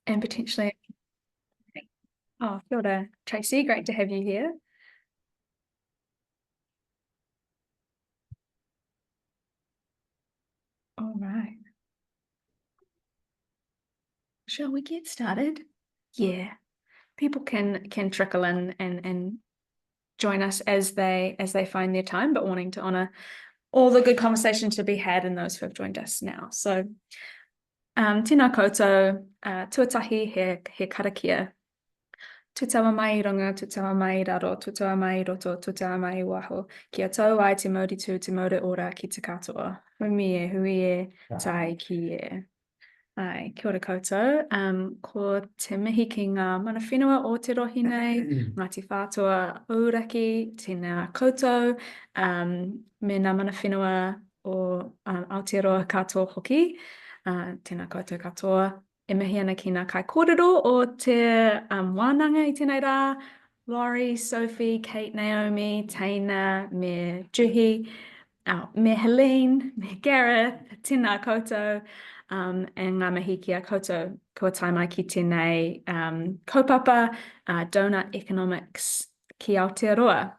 and potentially, oh, kia ora, Tracy, great to have you here. All right. Shall we get started? Yeah, people can trickle in and join us as they find their time, but wanting to honour all the good conversation to be had and those who have joined us now. So, tēnā koutou, tuatahi he karakia. Tutawa mai runga, tutawa mai raro, tutawa mai roto, tutawa mai waho. Kia tau ai te mauritu, te mauri ora ki te katoa. Hui e, tai ki e. Ai, kia ora koutou. Ko te mihi ki ngā mana whenua o te rohi nei, Ngāti Whātua Auraki, tēnā koutou, me ngā mana whenua o Aotearoa katoa hoki, tēnā koutou katoa. E mihi ana ki ngā kai kōrero o te wānanga i tēnei rā, Laurie, Sophie, Kate, Naomi, Teina, me Juhi, me Helene, me Gareth, tēnā koutou, and ngā mihi ki a koutou, kua tai mai ki tēnei kaupapa, Doughnut Economics ki Aotearoa.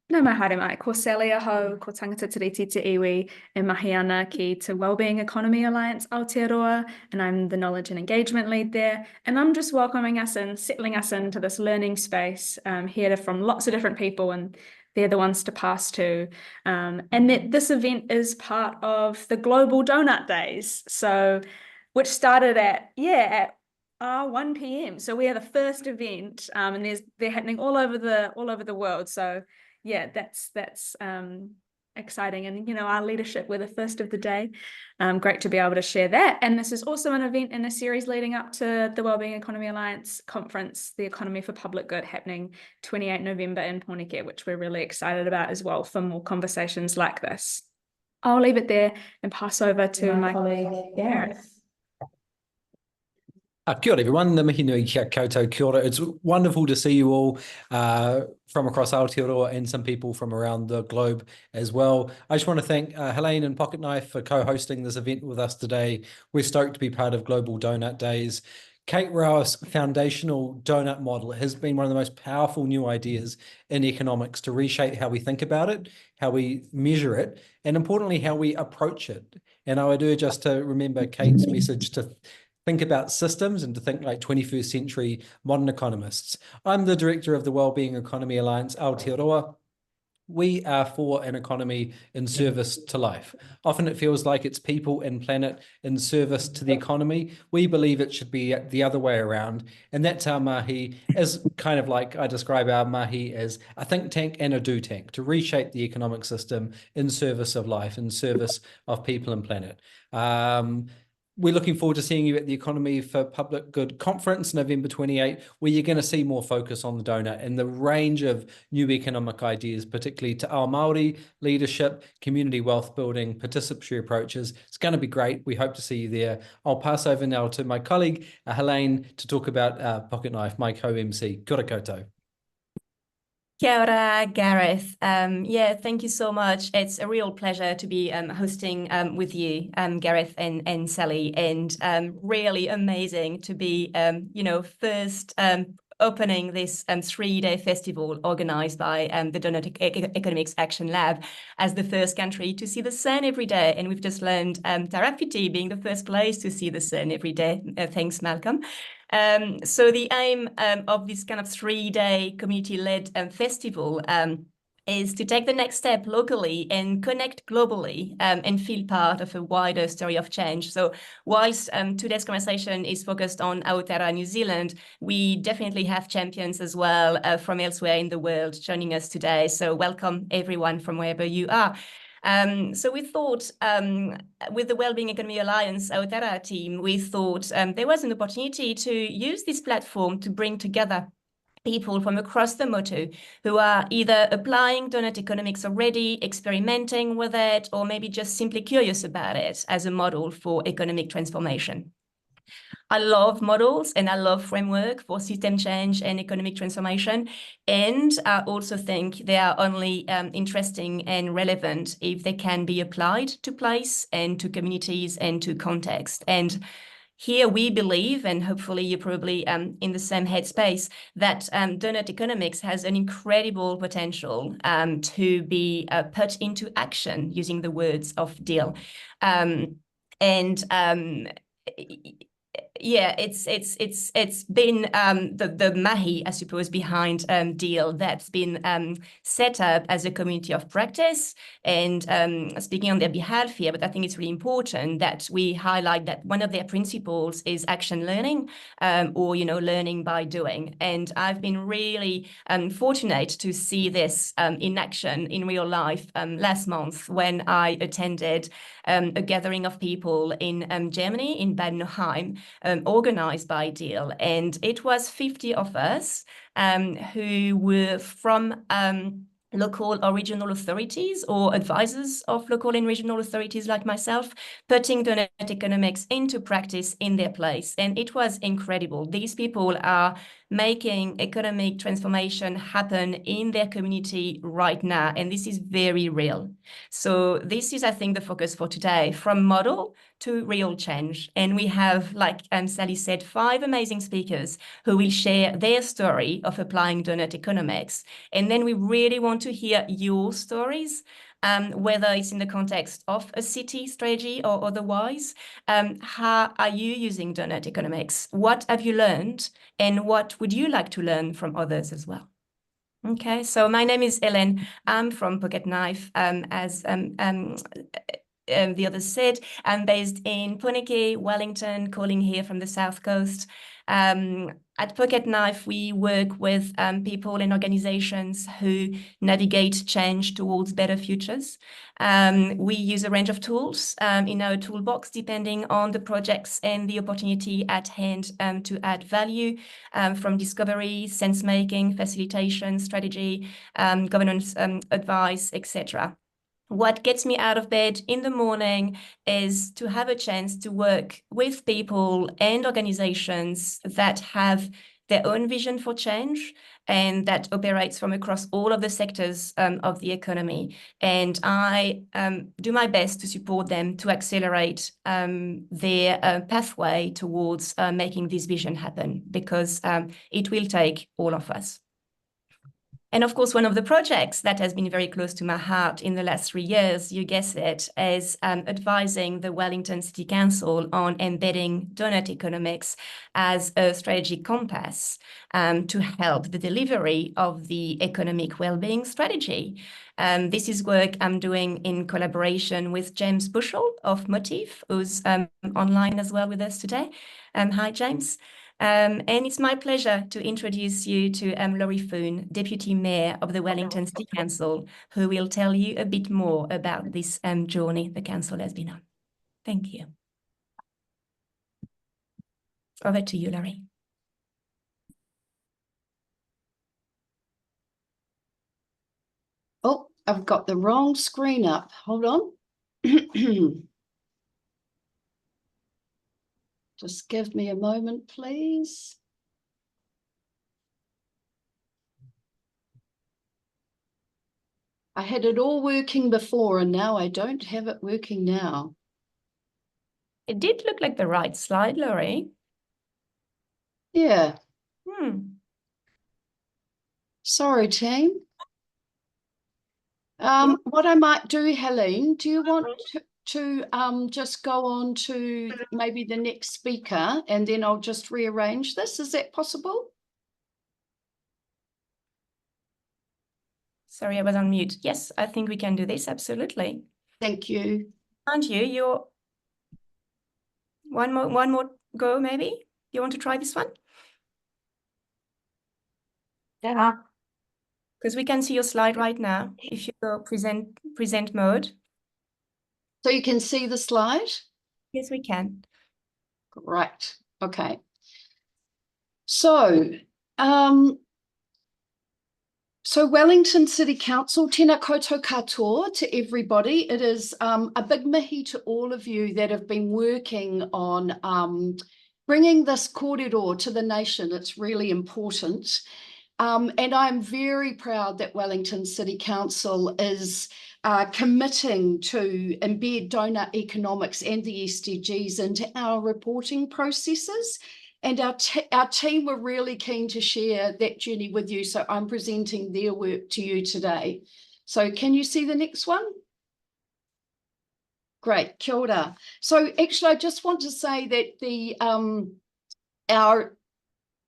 No mai haere mai, ko Sally aho, ko tangata tiriti te iwi, e mahi ana ki te Wellbeing Economy Alliance Aotearoa, and I'm the Knowledge and Engagement Lead there, and I'm just welcoming us and settling us into this learning space, here from lots of different people, and they're the ones to pass to. And that this event is part of the Global Doughnut Days, so which started at 1 p.m. So we are the first event, and they're happening all over the world. So yeah, that's exciting, and you know, our leadership, we're the first of the day. Great to be able to share that. And this is also an event in a series leading up to the Wellbeing Economy Alliance conference, the Economy for Public Good, happening 28 November in Pocketknife, which we're really excited about as well for more conversations like this. I'll leave it there and pass over to my colleague Gareth. Kia ora everyone, na mihi nui kia koutou, kia ora. It's wonderful to see you all from across Aotearoa and some people from around the globe as well. I just want to thank Helene and Pocketknife for co-hosting this event with us today. We're stoked to be part of Global Doughnut Days. Kate Rao's foundational donut model has been one of the most powerful new ideas in economics to reshape how we think about it, how we measure it, and importantly, how we approach it. And I would urge us to remember Kate's message to think about systems and to think like 21st century modern economists. I'm the director of the Wellbeing Economy Alliance Aotearoa. We are for an economy in service to life. Often it feels like it's people and planet in service to the economy. We believe it should be the other way around. And that's our mahi, as kind of like I describe our mahi as a think tank and a do tank to reshape the economic system in service of life, in service of people and planet. We're looking forward to seeing you at the Economy for Public Good conference, November 28, where you're going to see more focus on the donut and the range of new economic ideas, particularly to our Māori leadership, community wealth building, participatory approaches. It's going to be great. We hope to see you there. I'll pass over now to my colleague, Helene, to talk about Pocketknife, my co-MC. Kia ora koutou. Kia ora, Gareth. Yeah, thank you so much. It's a real pleasure to be hosting with you, Gareth and Sally, and really amazing to be, first opening this 3-day festival organized by the Doughnut Economics Action Lab as the first country to see the sun every day. And we've just learned Tairāwhiti being the first place to see the sun every day. Thanks, Malcolm. So the aim of this kind of 3-day community-led festival is to take the next step locally and connect globally and feel part of a wider story of change. So whilst today's conversation is focused on Aotearoa, New Zealand, we definitely have champions as well from elsewhere in the world joining us today. So welcome everyone from wherever you are. So we thought with the Wellbeing Economy Alliance Aotearoa team, we thought there was an opportunity to use this platform to bring together people from across the motu who are either applying Doughnut Economics already, experimenting with it, or maybe just simply curious about it as a model for economic transformation. I love models and I love framework for system change and economic transformation. And I also think they are only interesting and relevant if they can be applied to place and to communities and to context. And here we believe, and hopefully you're probably in the same headspace, that Doughnut Economics has an incredible potential to be put into action, using the words of Deal. Yeah, it's been the mahi, I suppose, behind Deal that's been set up as a community of practice, and speaking on their behalf here, but I think it's really important that we highlight that one of their principles is action learning, or learning by doing. And I've been really fortunate to see this in action in real life last month when I attended a gathering of people in Germany, in Bad Nauheim, organized by Deal. And it was 50 of us who were from local or regional authorities or advisors of local and regional authorities like myself, putting Doughnut Economics into practice in their place. And it was incredible. These people are making economic transformation happen in their community right now. And this is very real. So this is, I think, the focus for today, from model to real change. And we have, like Sally said, 5 amazing speakers who will share their story of applying Doughnut Economics. And then we really want to hear your stories, whether it's in the context of a city strategy or otherwise. How are you using Doughnut Economics? What have you learned? And what would you like to learn from others as well? Okay, so my name is Helene. I'm from Pocketknife, as the others said. I'm based in Punake, Wellington, calling here from the South Coast. At Pocketknife, we work with people and organizations who navigate change towards better futures. We use a range of tools in our toolbox, depending on the projects and the opportunity at hand to add value, from discovery, sense-making, facilitation, strategy, governance advice, etc. What gets me out of bed in the morning is to have a chance to work with people and organizations that have their own vision for change and that operates from across all of the sectors of the economy. And I do my best to support them to accelerate their pathway towards making this vision happen, because it will take all of us. And of course, one of the projects that has been very close to my heart in the last 3 years, you guess it, is advising the Wellington City Council on embedding Doughnut Economics as a strategic compass to help the delivery of the economic well-being strategy. This is work I'm doing in collaboration with James Bushell of Motif, who's online as well with us today. Hi, James. And it's my pleasure to introduce you to Laurie Foon, Deputy Mayor of the Wellington City Council, who will tell you a bit more about this journey the council has been on. Thank you. Over to you, Laurie. Oh, I've got the wrong screen up. Hold on. Just give me a moment, please. I had it all working before and now I don't have it working now. It did look like the right slide, Laurie. Yeah. Sorry, team. What I might do, Helene, do you want to just go on to maybe the next speaker and then I'll just rearrange this? Is that possible? Sorry, I was on mute. Yes, I think we can do this. Absolutely. Thank you. Aren't you? You're one more go, maybe? You want to try this one? Yeah. Because we can see your slide right now. If you go present mode. So you can see the slide? Yes, we can. Right. Okay. So, Wellington City Council, tēnā koutou katoa to everybody. It is a big mihi to all of you that have been working on bringing this kōrero to the nation. It's really important. And I'm very proud that Wellington City Council is committing to embed Doughnut Economics and the SDGs into our reporting processes. And our team were really keen to share that journey with you. So I'm presenting their work to you today. So can you see the next one? Great, kia ora. So actually, I just want to say that our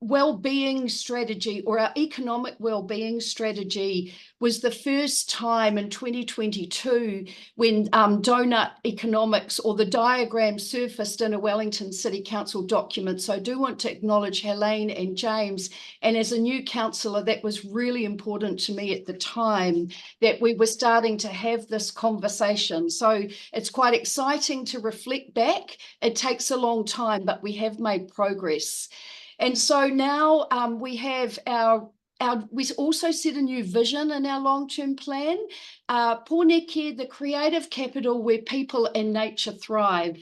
well-being strategy, or our economic well-being strategy, was the first time in 2022 when Doughnut Economics, or the diagram, surfaced in a Wellington City Council document. So I do want to acknowledge Helene and James, and as a new councillor, that was really important to me at the time, that we were starting to have this conversation. So it's quite exciting to reflect back. It takes a long time, but we have made progress. And so now we have we also set a new vision in our long-term plan, Pōneke, the creative capital where people and nature thrive.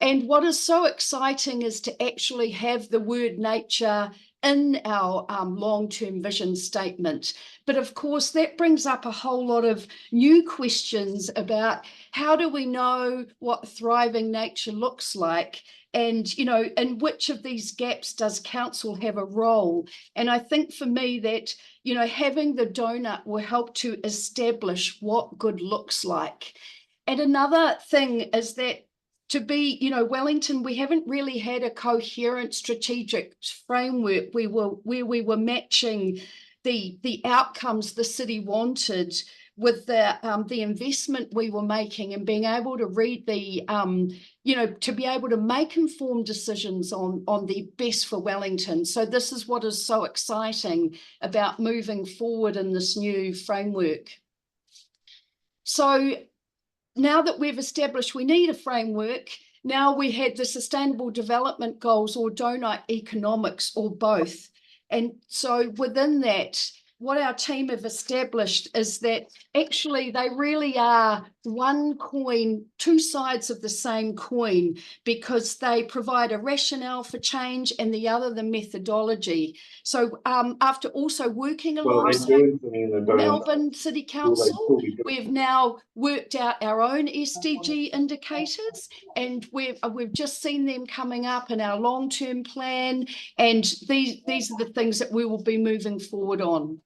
And what is so exciting is to actually have the word nature in our long-term vision statement. But of course, that brings up a whole lot of new questions about how do we know what thriving nature looks like? And, you know, in which of these gaps does council have a role? And I think for me that, you know, having the donut will help to establish what good looks like. And another thing is that to be, you know, Wellington, we haven't really had a coherent strategic framework where we were matching the outcomes the city wanted with the investment we were making, and being able to read the, you know, to be able to make informed decisions on the best for Wellington. So this is what is so exciting about moving forward in this new framework. So now that we've established we need a framework, now we had the Sustainable Development Goals, or Doughnut Economics, or both. And so within that, what our team have established is that actually they really are one coin, two sides of the same coin, because they provide a rationale for change and the other the methodology. So after also working alongside Melbourne City Council, we've now worked out our own SDG indicators, and we've just seen them coming up in our long-term plan, and these are the things that we will be moving forward on.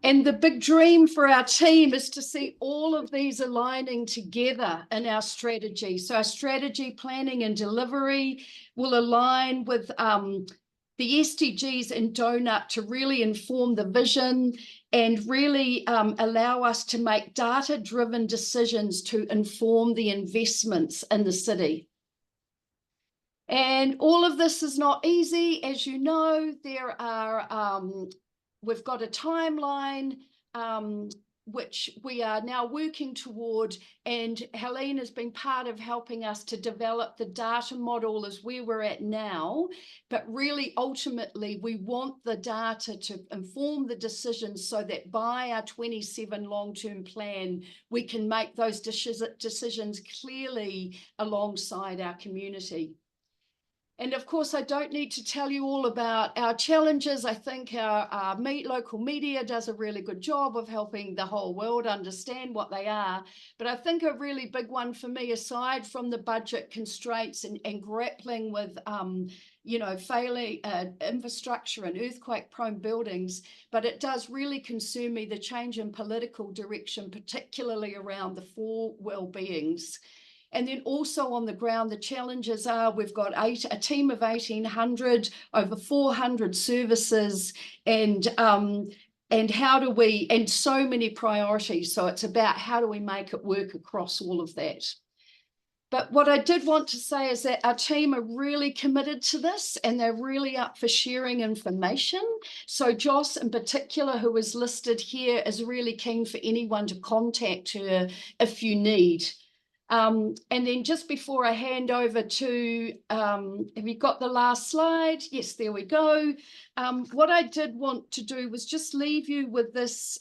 And the big dream for our team is to see all of these aligning together in our strategy. So our strategy planning and delivery will align with the SDGs and Doughnut to really inform the vision and really allow us to make data-driven decisions to inform the investments in the city. And all of this is not easy. As you know, there are we've got a timeline which we are now working toward, and Helene has been part of helping us to develop the data model as where we're at now. But really, ultimately, we want the data to inform the decisions so that by our 27 long-term plan, we can make those decisions clearly alongside our community. And of course, I don't need to tell you all about our challenges. I think our local media does a really good job of helping the whole world understand what they are. But I think a really big one for me, aside from the budget constraints and grappling with, you know, failing infrastructure and earthquake-prone buildings, but it does really concern me, the change in political direction, particularly around the four well-beings. And then also on the ground, the challenges are we've got a team of 1,800, over 400 services, and how do we, and so many priorities. So it's about how do we make it work across all of that. But what I did want to say is that our team are really committed to this, and they're really up for sharing information. So Joss in particular, who is listed here, is really keen for anyone to contact her if you need. And then just before I hand over to, have you got the last slide? Yes, there we go. What I did want to do was just leave you with this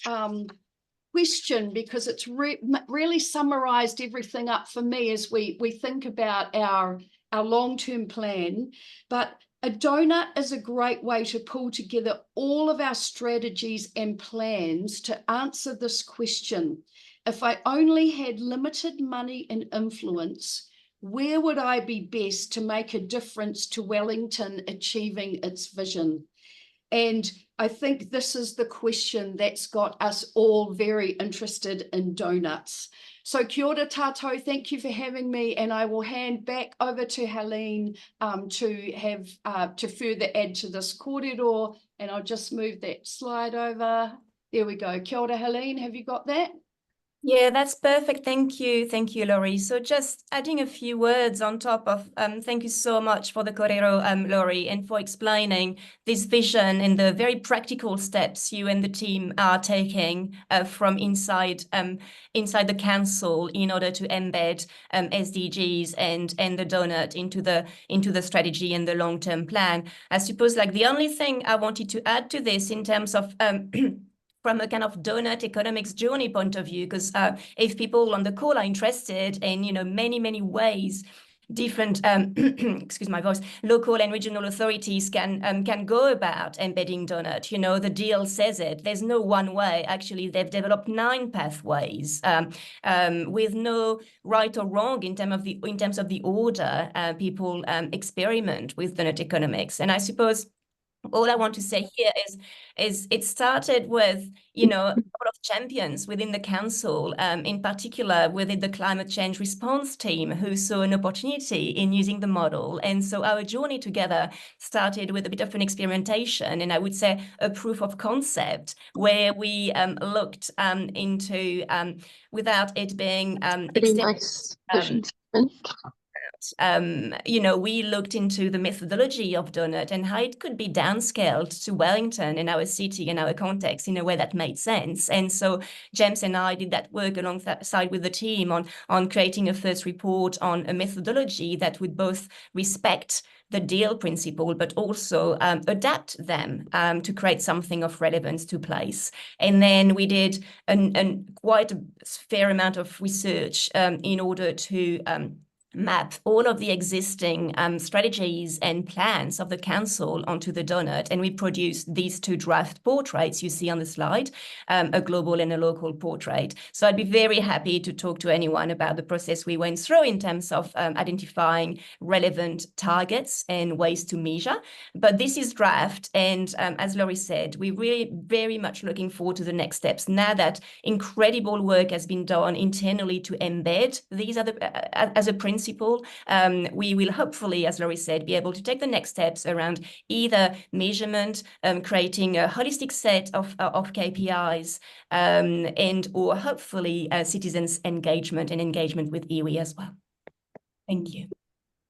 question, because it's really summarized everything up for me as we think about our long-term plan. But A donut is a great way to pull together all of our strategies and plans to answer this question. If I only had limited money and influence, where would I be best to make a difference to Wellington achieving its vision? And I think this is the question that's got us all very interested in donuts. So kia ora tātou, thank you for having me, and I will hand back over to Helene to further add to this kōrero, and I'll just move that slide over. There we go. Kia ora, Helene, have you got that? Yeah, that's perfect. Thank you. Thank you, Laurie. So just adding a few words on top of, thank you so much for the kōrero, Laurie, and for explaining this vision and the very practical steps you and the team are taking from inside the council in order to embed SDGs and the donut into the strategy and the long-term plan. I suppose like the only thing I wanted to add to this in terms of from a kind of Doughnut Economics journey point of view, because if people on the call are interested in, many ways, different, excuse my voice, local and regional authorities can go about embedding Doughnut. The deal says it. There's no one way. Actually, they've developed 9 pathways with no right or wrong in terms of the order people experiment with Doughnut Economics. And I suppose all I want to say here is it started with, a lot of champions within the council, in particular within the climate change response team, who saw an opportunity in using the model. And so our journey together started with a bit of an experimentation, and I would say a proof of concept, where we looked into, without it being pretty nice vision statement. We looked into the methodology of Doughnut and how it could be downscaled to Wellington in our city and our context in a way that made sense. And so James and I did that work alongside with the team on creating a first report on a methodology that would both respect the deal principle, but also adapt them to create something of relevance to place. And then we did quite a fair amount of research in order to map all of the existing strategies and plans of the council onto the donut, and we produced these 2 draft portraits you see on the slide, a global and a local portrait. So I'd be very happy to talk to anyone about the process we went through in terms of identifying relevant targets and ways to measure. But this is draft, and as Laurie said, we're really very much looking forward to the next steps. Now that incredible work has been done internally to embed these as a principle, we will hopefully, as Laurie said, be able to take the next steps around either measurement, creating a holistic set of KPIs, and or hopefully citizens' engagement and engagement with iwi as well. Thank you.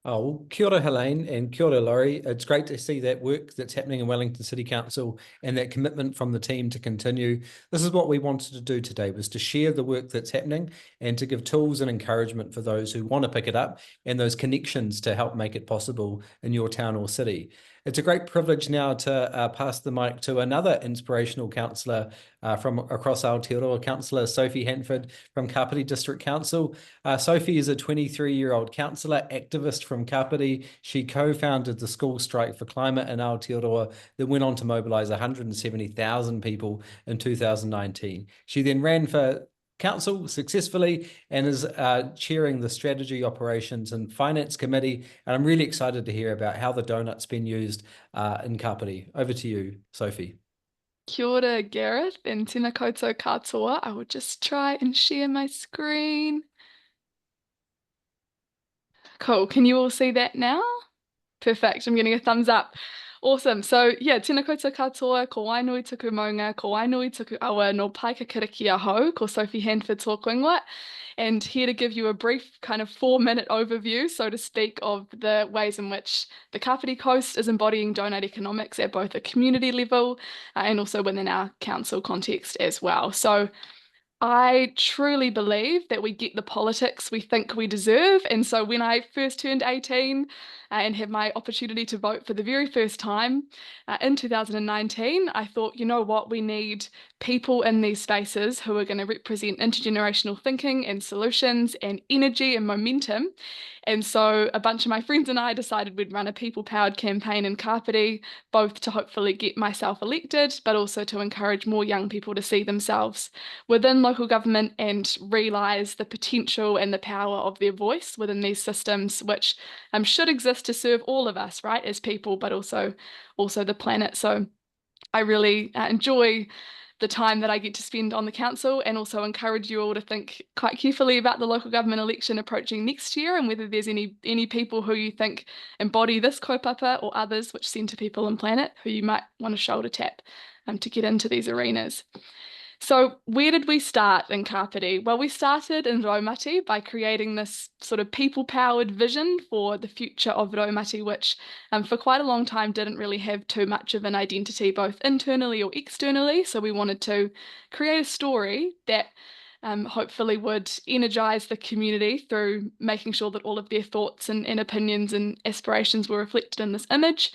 Oh, well, kia ora, Helene, and kia ora, Laurie. It's great to see that work that's happening in Wellington City Council and that commitment from the team to continue. This is what we wanted to do today, was to share the work that's happening and to give tools and encouragement for those who want to pick it up and those connections to help make it possible in your town or city. It's a great privilege now to pass the mic to another inspirational councillor from across Aotearoa, Councillor Sophie Hanford from Kapiti District Council. Sophie is a 23-year-old councillor, activist from Kapiti. She co-founded the School Strike for Climate in Aotearoa that went on to mobilise 170,000 people in 2019. She then ran for council successfully and is chairing the strategy, operations and finance committee, and I'm really excited to hear about how the donut's been used in Kapiti. Over to you, Sophie. Kia ora, Gareth, and tēnā koutou katoa. I will just try and share my screen. Cool, can you all see that now? Perfect, I'm getting a thumbs up. Awesome. So yeah, tēnā koutou katoa, ko wainui tuku maunga, ko wainui tuku awa no paikakiriki aho, ko Sophie Hanford tōku ingoa, and here to give you a brief kind of 4-minute overview, so to speak, of the ways in which the Kapiti Coast is embodying Doughnut Economics at both a community level and also within our council context as well. So I truly believe that we get the politics we think we deserve. And so when I first turned 18 and had my opportunity to vote for the very first time in 2019, I thought, you know what, we need people in these spaces who are going to represent intergenerational thinking and solutions and energy and momentum. And so a bunch of my friends and I decided we'd run a people-powered campaign in Kapiti, both to hopefully get myself elected, but also to encourage more young people to see themselves within local government and realise the potential and the power of their voice within these systems, which should exist to serve all of us, right, as people, but also the planet. So I really enjoy the time that I get to spend on the council, and also encourage you all to think quite carefully about the local government election approaching next year, and whether there's any people who you think embody this kaupapa or others which centre people and planet who you might want to shoulder tap to get into these arenas. So where did we start in Kapiti? Well, we started in Raumati by creating this sort of people-powered vision for the future of Raumati, which for quite a long time didn't really have too much of an identity, both internally or externally. So we wanted to create a story that hopefully would energise the community through making sure that all of their thoughts and opinions and aspirations were reflected in this image,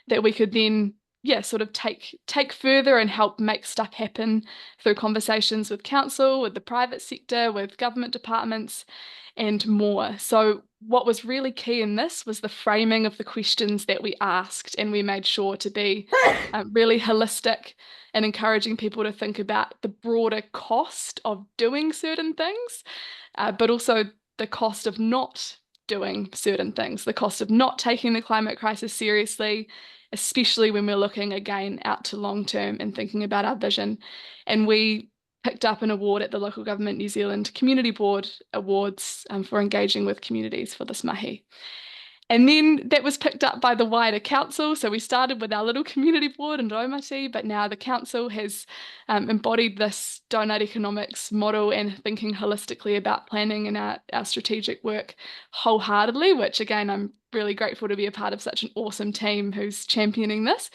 that we could then sort of take further and help make stuff happen through conversations with council, with the private sector, with government departments, and more. So what was really key in this was the framing of the questions that we asked, and we made sure to be really holistic and encouraging people to think about the broader cost of doing certain things, but also the cost of not doing certain things, the cost of not taking the climate crisis seriously, especially when we're looking again out to long term and thinking about our vision. And we picked up an award at the Local Government New Zealand Community Board Awards for engaging with communities for this mahi. And then that was picked up by the wider council. So we started with our little community board in Raumati, but now the council has embodied this Doughnut Economics model and thinking holistically about planning and our strategic work wholeheartedly, which again, I'm really grateful to be a part of such an awesome team who's championing this.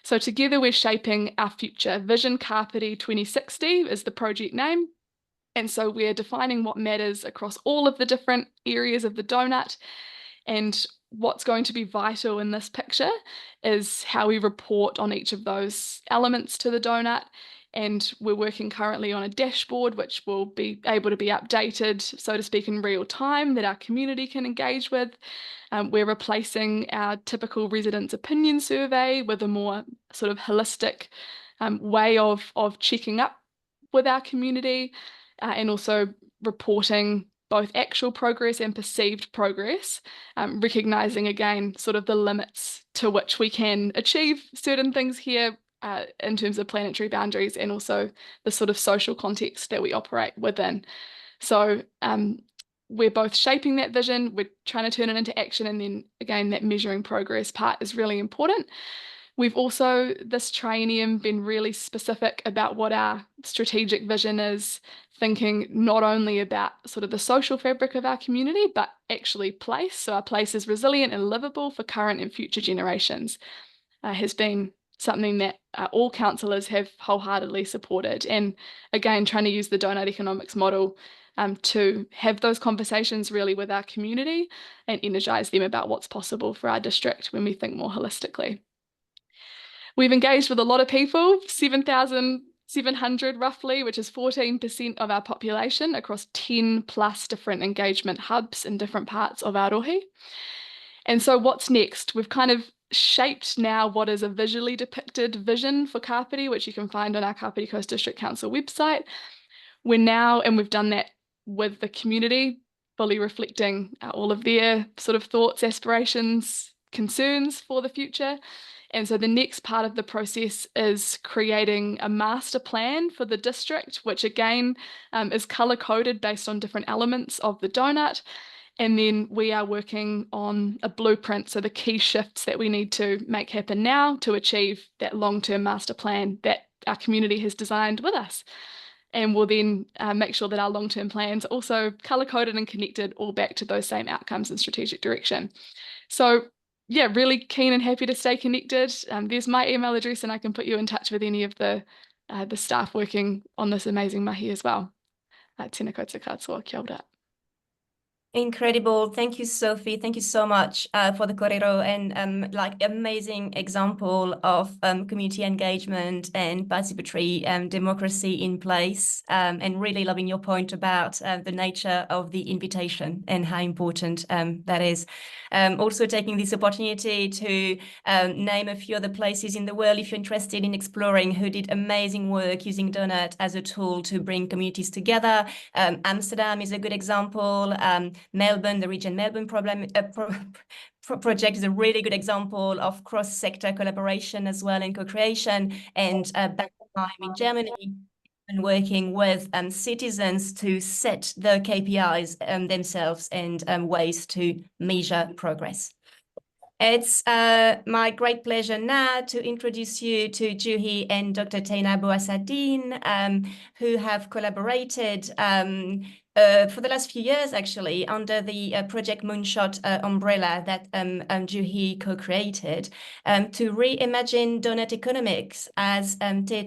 So together we're shaping our future. Vision Kapiti 2060 is the project name. And so we're defining what matters across all of the different areas of the donut. And what's going to be vital in this picture is how we report on each of those elements to the donut. And we're working currently on a dashboard which will be able to be updated, so to speak, in real time, that our community can engage with. We're replacing our typical residents' opinion survey with a more sort of holistic way of checking up with our community, and also reporting both actual progress and perceived progress, recognising again sort of the limits to which we can achieve certain things here in terms of planetary boundaries, and also the sort of social context that we operate within. So we're both shaping that vision, we're trying to turn it into action, and then again that measuring progress part is really important. We've also, this triennium, been really specific about what our strategic vision is, thinking not only about sort of the social fabric of our community, but actually place. So our place is resilient and livable for current and future generations, has been something that all councillors have wholeheartedly supported. And again, trying to use the Doughnut Economics model to have those conversations really with our community and energise them about what's possible for our district when we think more holistically. We've engaged with a lot of people, 7,700 roughly, which is 14% of our population across 10 plus different engagement hubs in different parts of Aotearoa. And so what's next? We've kind of shaped now what is a visually depicted vision for Kapiti, which you can find on our Kapiti Coast District Council website. We're now, and we've done that with the community, fully reflecting all of their sort of thoughts, aspirations, concerns for the future. And so the next part of the process is creating a master plan for the district, which again is colour-coded based on different elements of the donut. And then we are working on a blueprint, so the key shifts that we need to make happen now to achieve that long-term master plan that our community has designed with us. And we'll then make sure that our long-term plans are also colour-coded and connected all back to those same outcomes and strategic direction. So yeah, really keen and happy to stay connected. There's my email address, and I can put you in touch with any of the the staff working on this amazing mahi as well. Tēnā koutou katoa, kia ora. Incredible. Thank you, Sophie. Thank you so much for the kōrero and like amazing example of community engagement and participatory democracy in place, and really loving your point about the nature of the invitation and how important that is. Also taking this opportunity to name a few other places in the world if you're interested in exploring, who did amazing work using Doughnut as a tool to bring communities together. Amsterdam is a good example. Melbourne, the Region Melbourne project is a really good example of cross-sector collaboration as well and co-creation. And back in Germany, and working with citizens to set the KPIs themselves and ways to measure progress. It's my great pleasure now to introduce you to Juhi and Dr. Teina Boasa-Dean, who have collaborated for the last few years, actually, under the Project Moonshot umbrella that Juhi co-created to reimagine Doughnut Economics as Te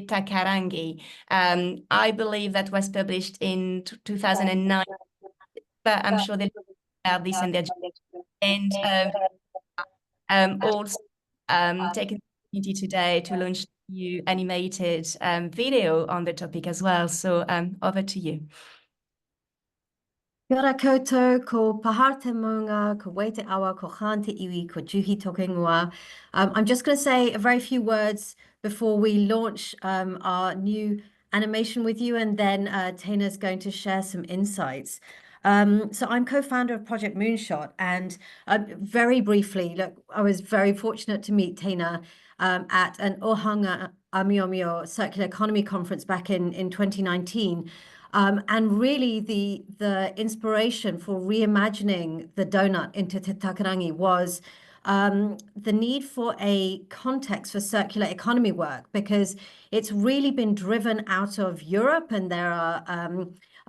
Takarangi. I believe that was published in 2009, but I'm sure they'll about this in their and also taking the opportunity today to launch a new animated video on the topic as well. So over to you. Kia ora koutou, ko pahara te maunga, ko wei te awa, ko chan te iwi, ko Juhi toke ingoa. I'm just going to say a very few words before we launch our new animation with you, and then Teina's going to share some insights. So I'm co-founder of Project Moonshot, and very briefly, look, I was very fortunate to meet Teina at an Ohanga Amiomio Circular Economy Conference back in 2019. And really the inspiration for reimagining the Doughnut into Te Takarangi was the need for a context for circular economy work, because it's really been driven out of Europe, and there are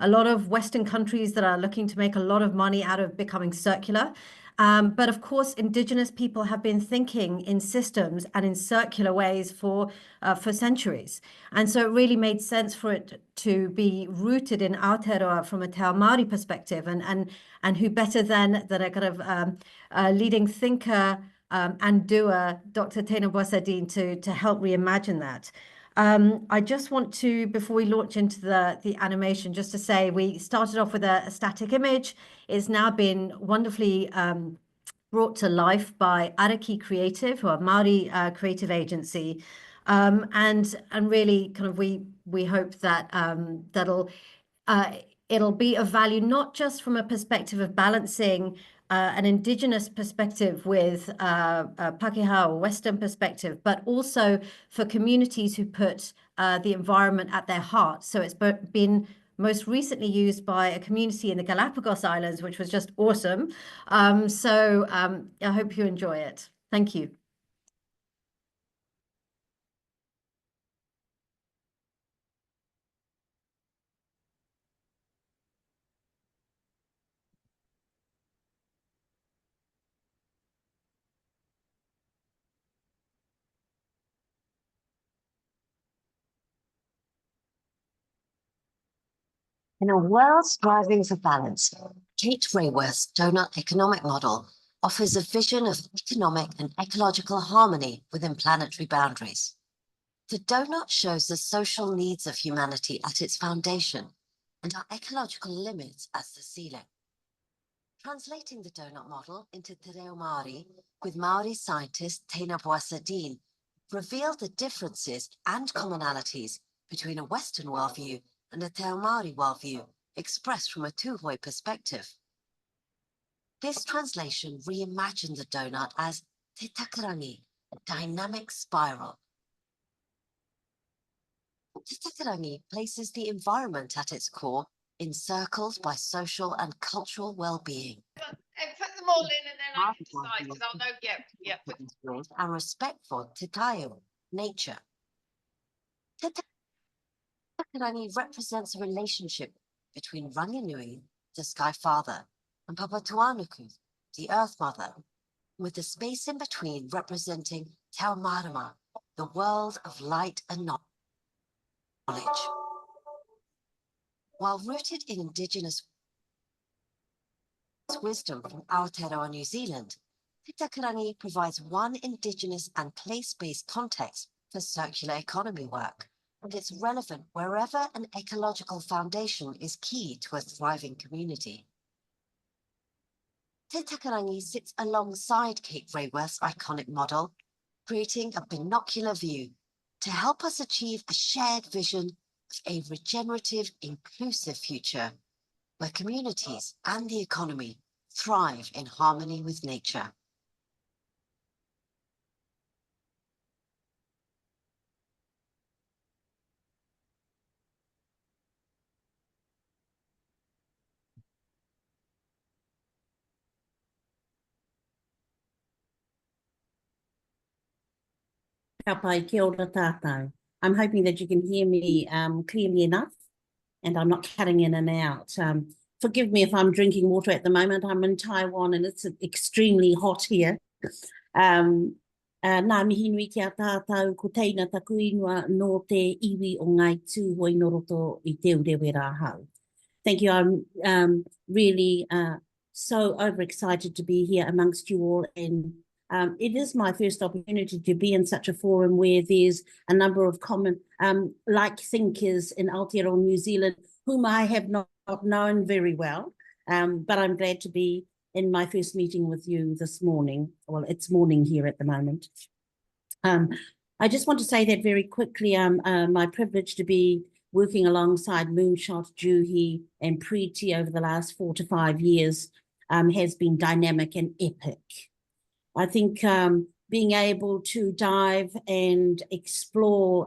a lot of Western countries that are looking to make a lot of money out of becoming circular. But of course, Indigenous people have been thinking in systems and in circular ways for centuries. And so it really made sense for it to be rooted in Aotearoa from a Te Ao Māori perspective. And who better than a kind of leading thinker and doer, Dr. Teina Boasa-Dean, to help reimagine that. I just want to, before we launch into the animation, just to say we started off with a static image. It's now been wonderfully brought to life by Araki Creative, who are a Māori creative agency, and really kind of we hope that it'll be of value, not just from a perspective of balancing an Indigenous perspective with Pākehā or Western perspective, but also for communities who put the environment at their heart. So it's been most recently used by a community in the Galapagos Islands, which was just awesome. So I hope you enjoy it. Thank you. In a world striving for balance, Kate Raworth's Doughnut Economic Model offers a vision of economic and ecological harmony within planetary boundaries. The Doughnut shows the social needs of humanity at its foundation and our ecological limits as the ceiling. Translating the Doughnut model into Te Reo Māori with Māori scientist Teina Boasa-Dean revealed the differences and commonalities between a Western worldview and a Te Ao Māori worldview expressed from a Tūhoe perspective. This translation reimagined the Doughnut as Te Takarangi, a dynamic spiral. Te Takarangi places the environment at its core, encircled by social and cultural well-being. And put them all in, and then I can decide, because I'll know, And respect for Te Taio, nature. Te Takarangi represents a relationship between Ranginui, the Sky Father, and Papatuanuku, the Earth Mother, with the space in between representing Te Ao Marama, the world of light and knowledge. While rooted in Indigenous wisdom from Aotearoa, New Zealand, Te Takarangi provides one Indigenous and place-based context for circular economy work, and it's relevant wherever an ecological foundation is key to a thriving community. Te Takarangi sits alongside Kate Raworth's iconic model, creating a binocular view to help us achieve a shared vision of a regenerative, inclusive future where communities and the economy thrive in harmony with nature. Kia ora tātou. I'm hoping that you can hear me clearly enough and I'm not cutting in and out. Forgive me if I'm drinking water at the moment. I'm in Taiwan and it's extremely hot here. Nā mihi nui kia tātou ko Teina taku ingoa no te iwi o ngai tū hoi noroto I te urewe rāhau. Thank you. I'm really so overexcited to be here amongst you all, and it is my first opportunity to be in such a forum where there's a number of common like thinkers in Aotearoa, New Zealand, whom I have not known very well, but I'm glad to be in my first meeting with you this morning. Well, it's morning here at the moment. I just want to say that very quickly. My privilege to be working alongside Moonshot, Juhi and Preeti over the last 4 to 5 years has been dynamic and epic. I think being able to dive and explore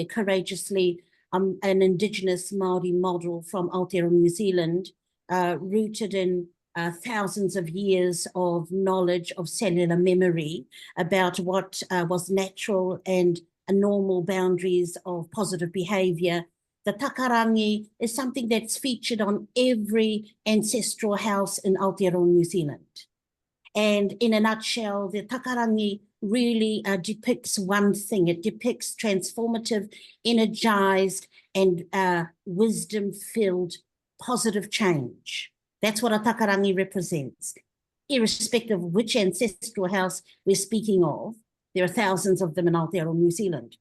courageously an Indigenous Māori model from Aotearoa, New Zealand, rooted in thousands of years of knowledge of cellular memory about what was natural and normal boundaries of positive behavior. The takarangi is something that's featured on every ancestral house in Aotearoa, New Zealand. And in a nutshell, the takarangi really depicts one thing. It depicts transformative, energized, and wisdom-filled positive change. That's what a takarangi represents. Irrespective of which ancestral house we're speaking of, there are thousands of them in Aotearoa, New Zealand.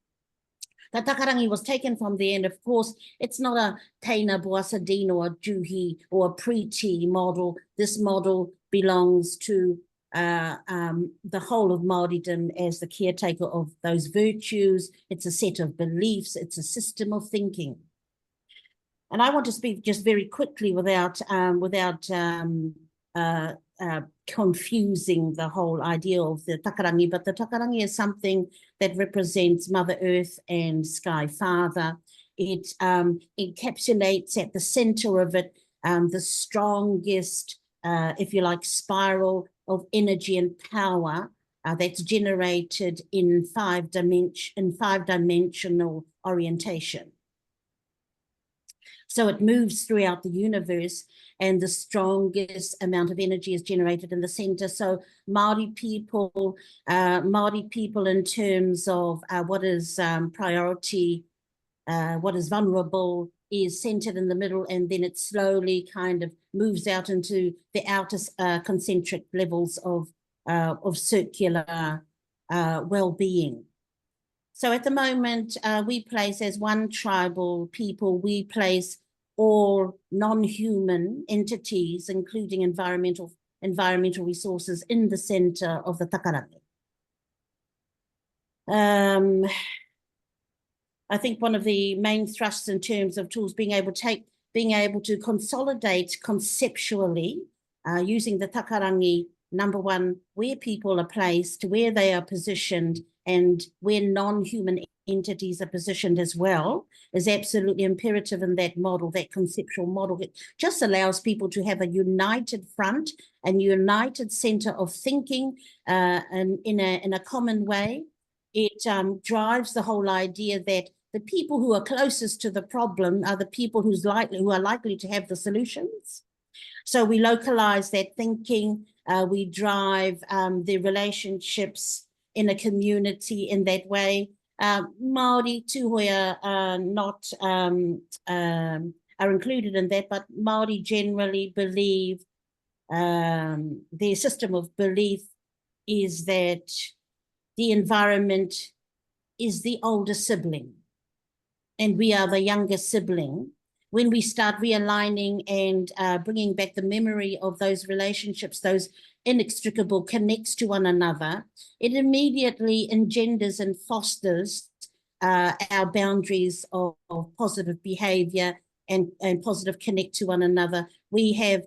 The takarangi was taken from there, and of course, it's not a Teina, Boasa-Dean or a Juhi or a Preeti model. This model belongs to the whole of Māoridom as the caretaker of those virtues. It's a set of beliefs. It's a system of thinking. And I want to speak just very quickly without confusing the whole idea of the takarangi, but the takarangi is something that represents Mother Earth and Sky Father. It encapsulates at the center of it the strongest, if you like, spiral of energy and power that's generated in five-dimensional orientation. So it moves throughout the universe, and the strongest amount of energy is generated in the center. So Māori people in terms of what is priority, what is vulnerable, is centered in the middle, and then it slowly kind of moves out into the outer concentric levels of circular well-being. So at the moment, we place as one tribal people, we place all non-human entities, including environmental resources, in the center of the takarangi. I think one of the main thrusts in terms of tools being able to consolidate conceptually using the takarangi, number one, where people are placed, where they are positioned, and where non-human entities are positioned as well, is absolutely imperative in that model, that conceptual model. It just allows people to have a united front and united center of thinking and in a common way. It drives the whole idea that the people who are closest to the problem are the people who are likely to have the solutions. So we localize that thinking, we drive the relationships in a community in that way. Māori tūhoia not are included in that, but Māori generally believe, their system of belief is that the environment is the older sibling and we are the younger sibling. When we start realigning and bringing back the memory of those relationships, those inextricable connects to one another, it immediately engenders and fosters our boundaries of positive behavior and positive connect to one another. We have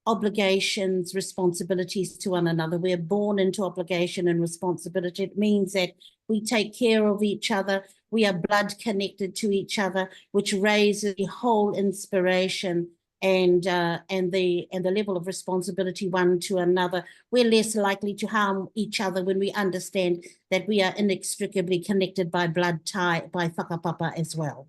obligations, responsibilities to one another. We're born into obligation and responsibility. It means that we take care of each other. We are blood connected to each other, which raises the whole inspiration and the level of responsibility one to another. We're less likely to harm each other when we understand that we are inextricably connected by blood tie, by whakapapa as well.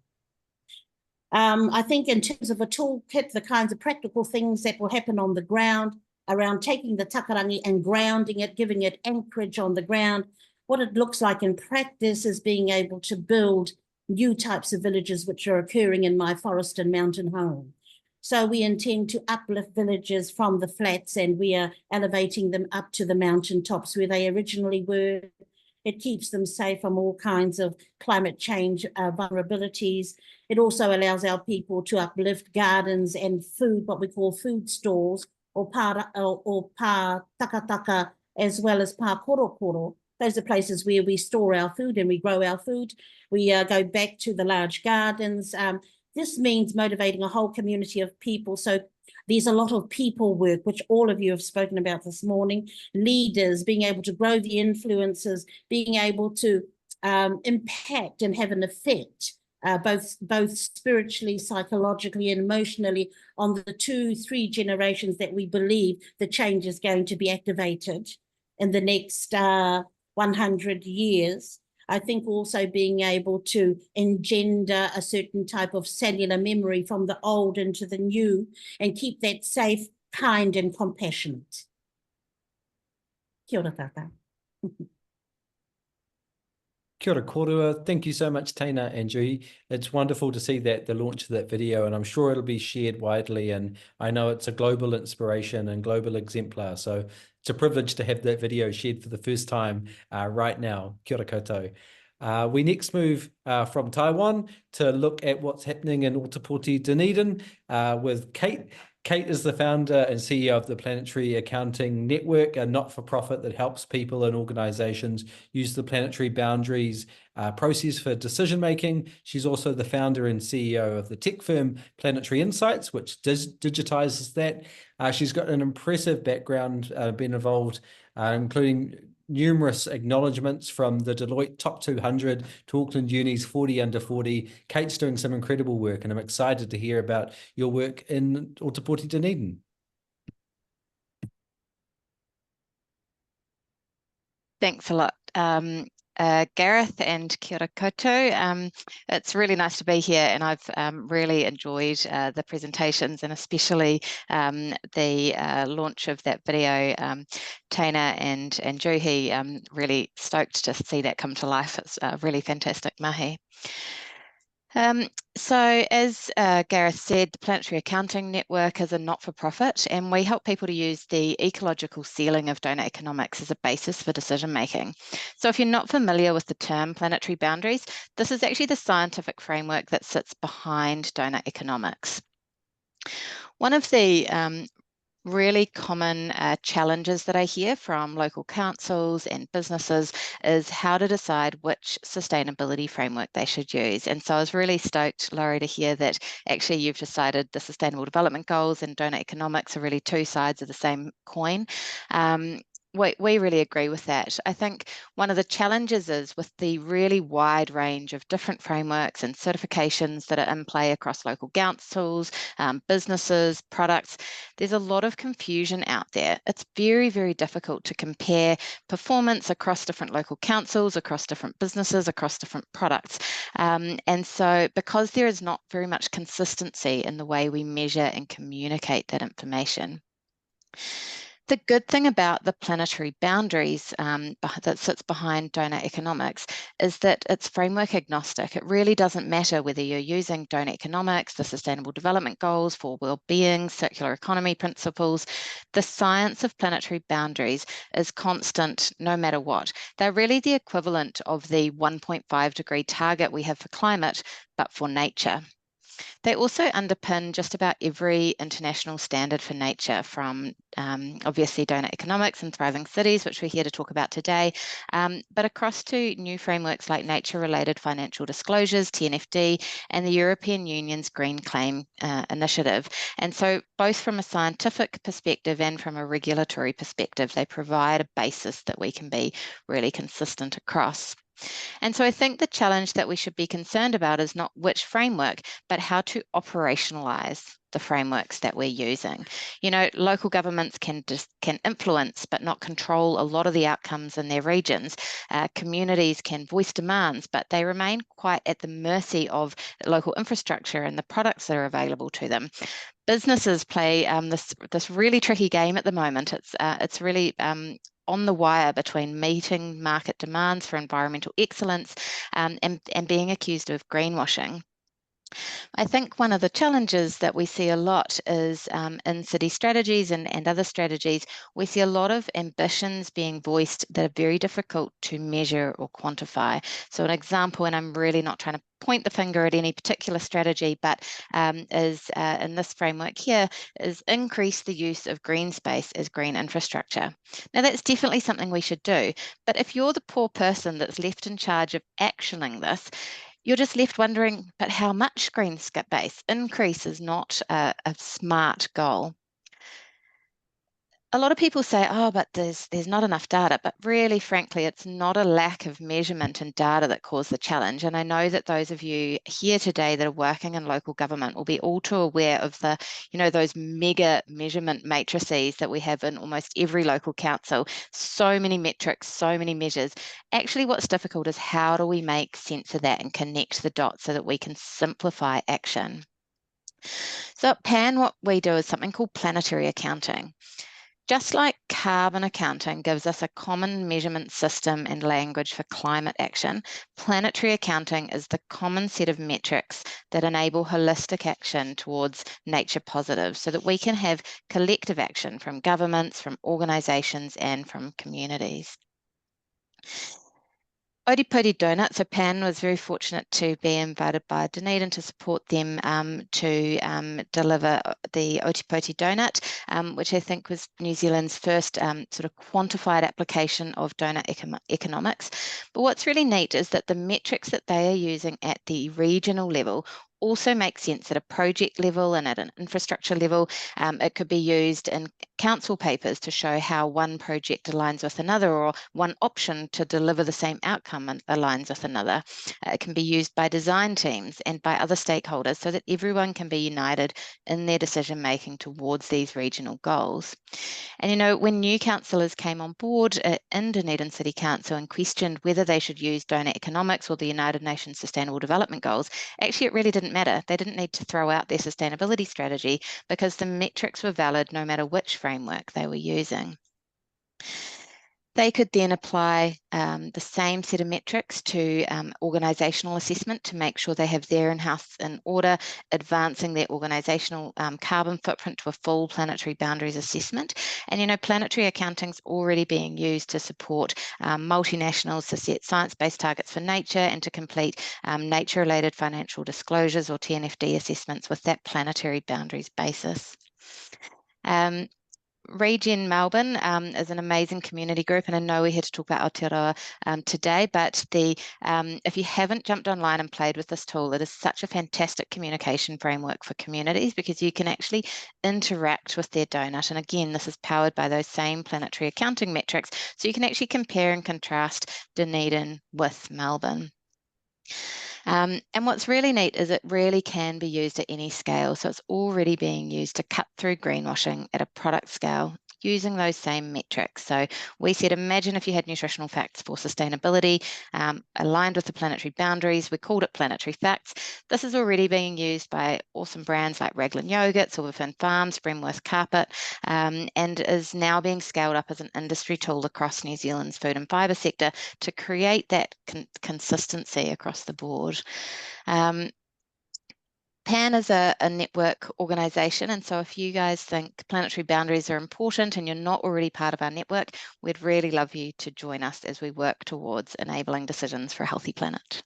I think in terms of a toolkit, the kinds of practical things that will happen on the ground around taking the takarangi and grounding it, giving it anchorage on the ground, what it looks like in practice is being able to build new types of villages which are occurring in my forest and mountain home. So we intend to uplift villages from the flats and we are elevating them up to the mountain tops where they originally were. It keeps them safe from all kinds of climate change vulnerabilities. It also allows our people to uplift gardens and food, what we call food stalls, or pa takataka, as well as pa korokoro. Those are places where we store our food and we grow our food. We go back to the large gardens. This means motivating a whole community of people. So there's a lot of people work, which all of you have spoken about this morning. Leaders, being able to grow the influences, being able to impact and have an effect, both spiritually, psychologically, and emotionally on the 2-3 generations that we believe the change is going to be activated in the next 100 years. I think also being able to engender a certain type of cellular memory from the old into the new and keep that safe, kind, and compassionate. Kia ora tata. Kia ora kōrua. Thank you so much, Teina and Juhi. It's wonderful to see that the launch of that video, and I'm sure it'll be shared widely. And I know it's a global inspiration and global exemplar. So it's a privilege to have that video shared for the first time right now. Kia ora koutou. We next move from Taiwan to look at what's happening in Ōtepoti, Dunedin with Kate. Kate is the founder and CEO of the Planetary Accounting Network, a not-for-profit that helps people and organizations use the planetary boundaries process for decision-making. She's also the founder and CEO of the tech firm Planetary Insights, which digitizes that. She's got an impressive background, been involved, including numerous acknowledgements from the Deloitte Top 200 to Auckland Uni's 40 Under 40. Kate's doing some incredible work, and I'm excited to hear about your work in Ōtepoti, Dunedin. Thanks a lot, Gareth, and kia ora koutou. It's really nice to be here, and I've really enjoyed the presentations and especially the launch of that video. Teina and Juhi, really stoked to see that come to life. It's really fantastic mahi. So as Gareth said, the Planetary Accounting Network is a not-for-profit, and we help people to use the ecological ceiling of Doughnut Economics as a basis for decision making. So if you're not familiar with the term planetary boundaries, this is actually the scientific framework that sits behind Doughnut Economics. One of the really common challenges that I hear from local councils and businesses is how to decide which sustainability framework they should use. And so I was really stoked, Laurie, to hear that actually you've decided the Sustainable Development Goals and Doughnut Economics are really two sides of the same coin. We really agree with that. I think one of the challenges is with the really wide range of different frameworks and certifications that are in play across local councils, businesses, products, there's a lot of confusion out there. It's very, very difficult to compare performance across different local councils, across different businesses, across different products. And so because there is not very much consistency in the way we measure and communicate that information. The good thing about the planetary boundaries that sits behind Doughnut Economics is that it's framework agnostic. It really doesn't matter whether you're using Doughnut Economics, the Sustainable Development Goals for well-being, circular economy principles. The science of planetary boundaries is constant no matter what. They're really the equivalent of the 1.5 degree target we have for climate, but for nature. They also underpin just about every international standard for nature, from obviously Doughnut Economics and Thriving Cities, which we're here to talk about today, but across to new frameworks like Nature-Related Financial Disclosures, TNFD, and the European Union's Green Claim Initiative. And so both from a scientific perspective and from a regulatory perspective, they provide a basis that we can be really consistent across. And so I think the challenge that we should be concerned about is not which framework, but how to operationalize the frameworks that we're using. You know, local governments can influence but not control a lot of the outcomes in their regions. Communities can voice demands, but they remain quite at the mercy of local infrastructure and the products that are available to them. Businesses play this really tricky game at the moment. It's really on the wire between meeting market demands for environmental excellence and being accused of greenwashing. I think one of the challenges that we see a lot is in city strategies and other strategies, we see a lot of ambitions being voiced that are very difficult to measure or quantify. So an example, and I'm really not trying to point the finger at any particular strategy, but is in this framework here, is increase the use of green space as green infrastructure. Now that's definitely something we should do, but if you're the poor person that's left in charge of actioning this, you're just left wondering, but how much green space increase is not a smart goal. A lot of people say, oh, but there's not enough data, but really, frankly, it's not a lack of measurement and data that caused the challenge. And I know that those of you here today that are working in local government will be all too aware of the, those mega measurement matrices that we have in almost every local council. So many metrics, so many measures. Actually, what's difficult is how do we make sense of that and connect the dots so that we can simplify action. So at PAN, what we do is something called planetary accounting. Just like carbon accounting gives us a common measurement system and language for climate action, planetary accounting is the common set of metrics that enable holistic action towards nature positive so that we can have collective action from governments, from organisations and from communities. Aotearoa, so PAN was very fortunate to be invited by Dunedin to support them to deliver the Aotearoa Doughnut, which I think was New Zealand's first sort of quantified application of Doughnut Economics. But what's really neat is that the metrics that they are using at the regional level also makes sense at a project level and at an infrastructure level. It could be used in council papers to show how one project aligns with another, or one option to deliver the same outcome aligns with another. It can be used by design teams and by other stakeholders so that everyone can be united in their decision making towards these regional goals. And when new councillors came on board in Dunedin City Council and questioned whether they should use Doughnut Economics or the United Nations Sustainable Development Goals, actually it really didn't matter. They didn't need to throw out their sustainability strategy because the metrics were valid no matter which framework they were using. They could then apply the same set of metrics to organisational assessment to make sure they have their in-house in order, advancing their organisational carbon footprint to a full planetary boundaries assessment. And planetary accounting is already being used to support multinationals to set science-based targets for nature and to complete nature-related financial disclosures or TNFD assessments with that planetary boundaries basis. Regen Melbourne is an amazing community group, and I know we're here to talk about Aotearoa today, but if you haven't jumped online and played with this tool, it is such a fantastic communication framework for communities because you can actually interact with their donut. And again, this is powered by those same planetary accounting metrics, so you can actually compare and contrast Dunedin with Melbourne. And what's really neat is it really can be used at any scale. So it's already being used to cut through greenwashing at a product scale, using those same metrics. So we said, imagine if you had nutritional facts for sustainability aligned with the planetary boundaries. We called it planetary facts. This is already being used by awesome brands like Raglan Yogurt, Silverfin Farms, Bremworth Carpet, and is now being scaled up as an industry tool across New Zealand's food and fibre sector to create that consistency across the board. PAN is a network organisation, and so if you guys think planetary boundaries are important and you're not already part of our network, we'd really love you to join us as we work towards enabling decisions for a healthy planet.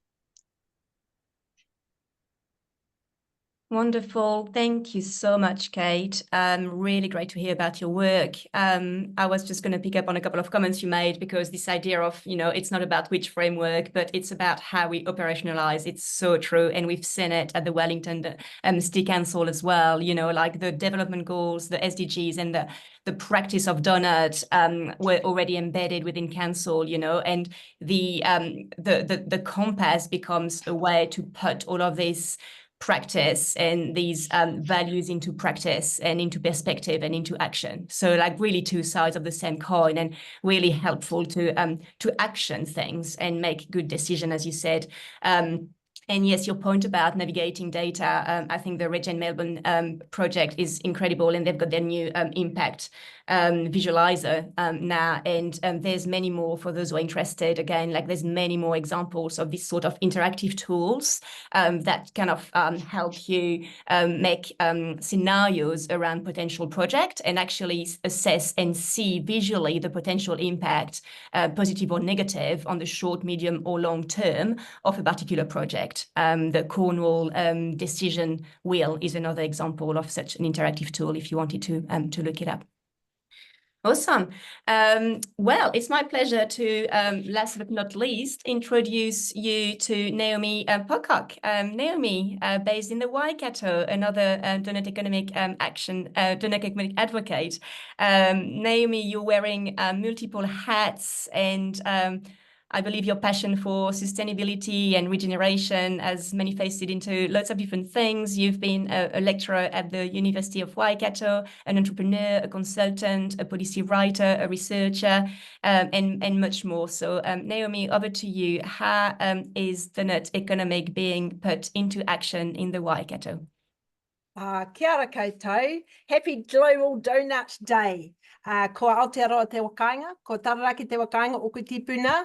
Wonderful. Thank you so much, Kate. Really great to hear about your work. I was just going to pick up on a couple of comments you made, because this idea of, it's not about which framework, but it's about how we operationalize. It's so true. And we've seen it at the Wellington City Council as well, like the development goals, the SDGs, and the practice of Doughnut were already embedded within council, and the compass becomes a way to put all of this practice and these values into practice and into perspective and into action. So like really two sides of the same coin, and really helpful to action things and make good decision, as you said. And yes, your point about navigating data, I think the Regen Melbourne project is incredible, and they've got their new impact visualizer now, and there's many more for those who are interested. Again, like there's many more examples of this sort of interactive tools that kind of help you make scenarios around potential project and actually assess and see visually the potential impact, positive or negative, on the short, medium or long term of a particular project. The Cornwall decision wheel is another example of such an interactive tool if you wanted to look it up. Awesome. Well, it's my pleasure to, last but not least, introduce you to Naomi Pocock. Naomi, based in the Waikato, another Doughnut Economic Doughnut Economic advocate. Naomi, you're wearing multiple hats, and I believe your passion for sustainability and regeneration has manifested into lots of different things. You've been a lecturer at the University of Waikato, an entrepreneur, a consultant, a policy writer, a researcher, and much more. So Naomi, over to you. How is Doughnut Economic being put into action in the Waikato? Kia ora koutou. Happy Global Doughnut Day. Ko Aotearoa te wakainga, ko Tararaki te wakainga o Kutipuna,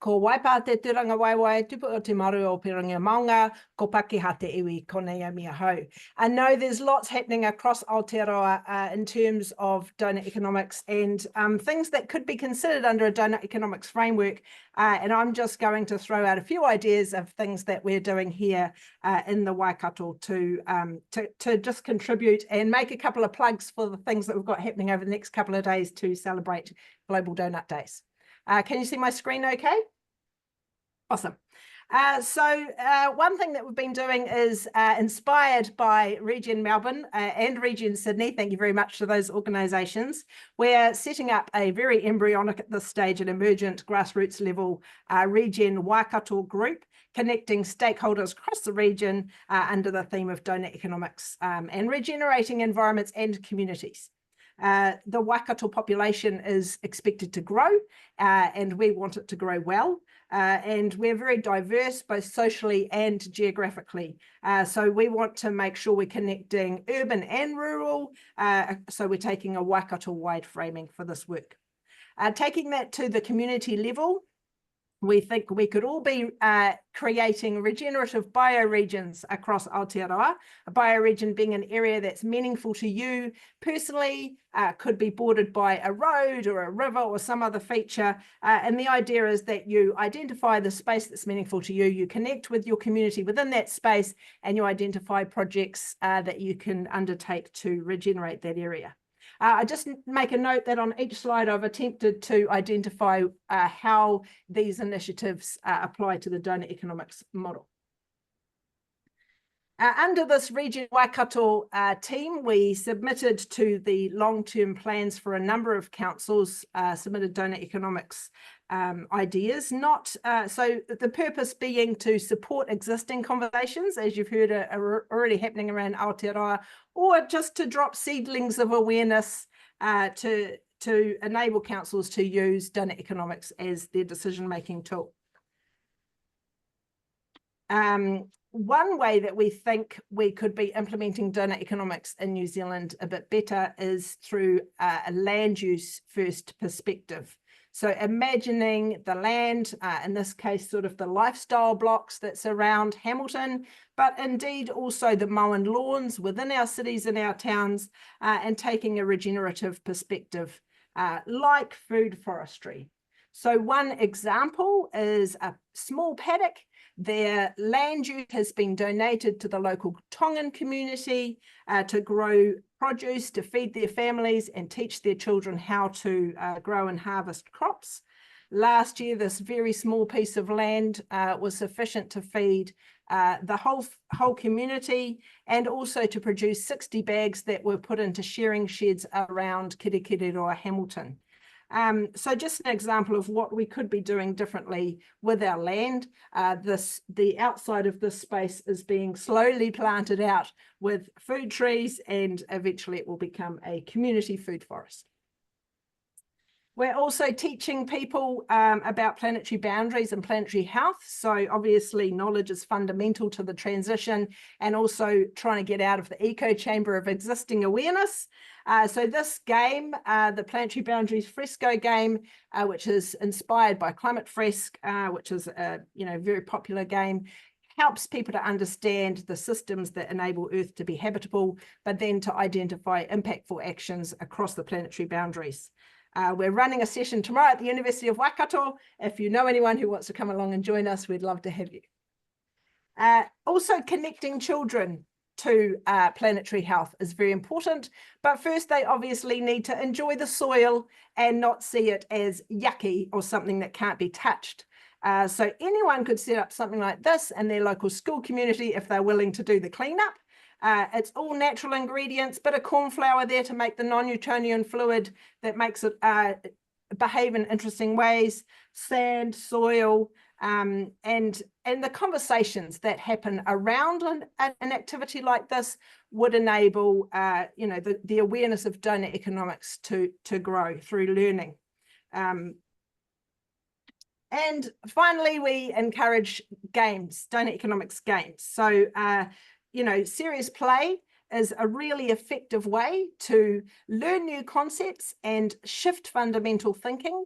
ko Waipa te turanga waiwai tupu o te maru o Piranga Maunga, ko Pakeha te iwi, ko Naomi ahau. I know there's lots happening across Aotearoa in terms of Doughnut Economics and things that could be considered under a Doughnut Economics framework. And I'm just going to throw out a few ideas of things that we're doing here in the Waikato to just contribute and make a couple of plugs for the things that we've got happening over the next couple of days to celebrate Global Doughnut Days. Can you see my screen okay? Awesome. So one thing that we've been doing is inspired by Regen Melbourne and Regen Sydney. Thank you very much to those organisations. We're setting up a very embryonic at this stage, an emergent grassroots level Regen Waikato group, connecting stakeholders across the region under the theme of Doughnut Economics and regenerating environments and communities. The Waikato population is expected to grow and we want it to grow well. And we're very diverse, both socially and geographically. So we want to make sure we're connecting urban and rural. So we're taking a Waikato-wide framing for this work. Taking that to the community level, we think we could all be creating regenerative bioregions across Aotearoa. A bioregion being an area that's meaningful to you personally, could be bordered by a road or a river or some other feature. And the idea is that you identify the space that's meaningful to you, you connect with your community within that space, and you identify projects that you can undertake to regenerate that area. I just make a note that on each slide I've attempted to identify how these initiatives apply to the Doughnut Economics model. Under this Regen Waikato team, we submitted to the long-term plans for a number of councils, submitted Doughnut Economics ideas, so the purpose being to support existing conversations, as you've heard are already happening around Aotearoa, or just to drop seedlings of awareness to enable councils to use Doughnut Economics as their decision-making tool. One way that we think we could be implementing Doughnut Economics in New Zealand a bit better is through a land use first perspective. So imagining the land, in this case, sort of the lifestyle blocks that surround Hamilton, but indeed also the mown lawns within our cities and our towns, and taking a regenerative perspective, like food forestry. So one example is a small paddock. Their land use has been donated to the local Tongan community to grow produce, to feed their families and teach their children how to grow and harvest crops. Last year, this very small piece of land was sufficient to feed the whole community, and also to produce 60 bags that were put into sharing sheds around Kirikiriroa, Hamilton. So just an example of what we could be doing differently with our land. The outside of this space is being slowly planted out with food trees, and eventually it will become a community food forest. We're also teaching people about planetary boundaries and planetary health. So obviously knowledge is fundamental to the transition, and also trying to get out of the echo chamber of existing awareness. So this game, the Planetary Boundaries Fresco game, which is inspired by Climate Fresque, which is a very popular game, helps people to understand the systems that enable Earth to be habitable, but then to identify impactful actions across the planetary boundaries. We're running a session tomorrow at the University of Waikato. If you know anyone who wants to come along and join us, we'd love to have you. Also, connecting children to planetary health is very important, but first they obviously need to enjoy the soil and not see it as yucky or something that can't be touched. So anyone could set up something like this in their local school community if they're willing to do the cleanup. It's all natural ingredients, bit of corn flour there to make the non-Newtonian fluid that makes it behave in interesting ways, sand, soil, and the conversations that happen around an activity like this would enable the awareness of Doughnut Economics to grow through learning. And finally, we encourage games, Doughnut Economics games. So serious play is a really effective way to learn new concepts and shift fundamental thinking.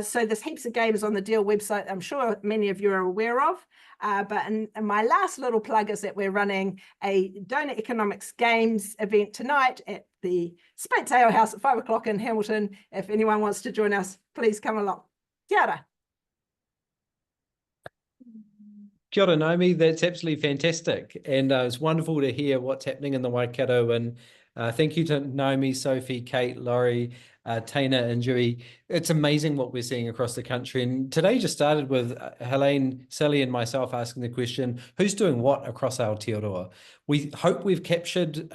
So there's heaps of games on the Deal website I'm sure many of you are aware of. But in my last little plug is that we're running a Doughnut Economics Games event tonight at the Spates Ale House at 5 o'clock in Hamilton. If anyone wants to join us, please come along. Kia ora. Kia ora, Naomi. That's absolutely fantastic. And it's wonderful to hear what's happening in the Waikato. And thank you to Naomi, Sophie, Kate, Laurie, Teina and Juhi. It's amazing what we're seeing across the country. And today just started with Helene, Sally and myself asking the question, who's doing what across Aotearoa? We hope we've captured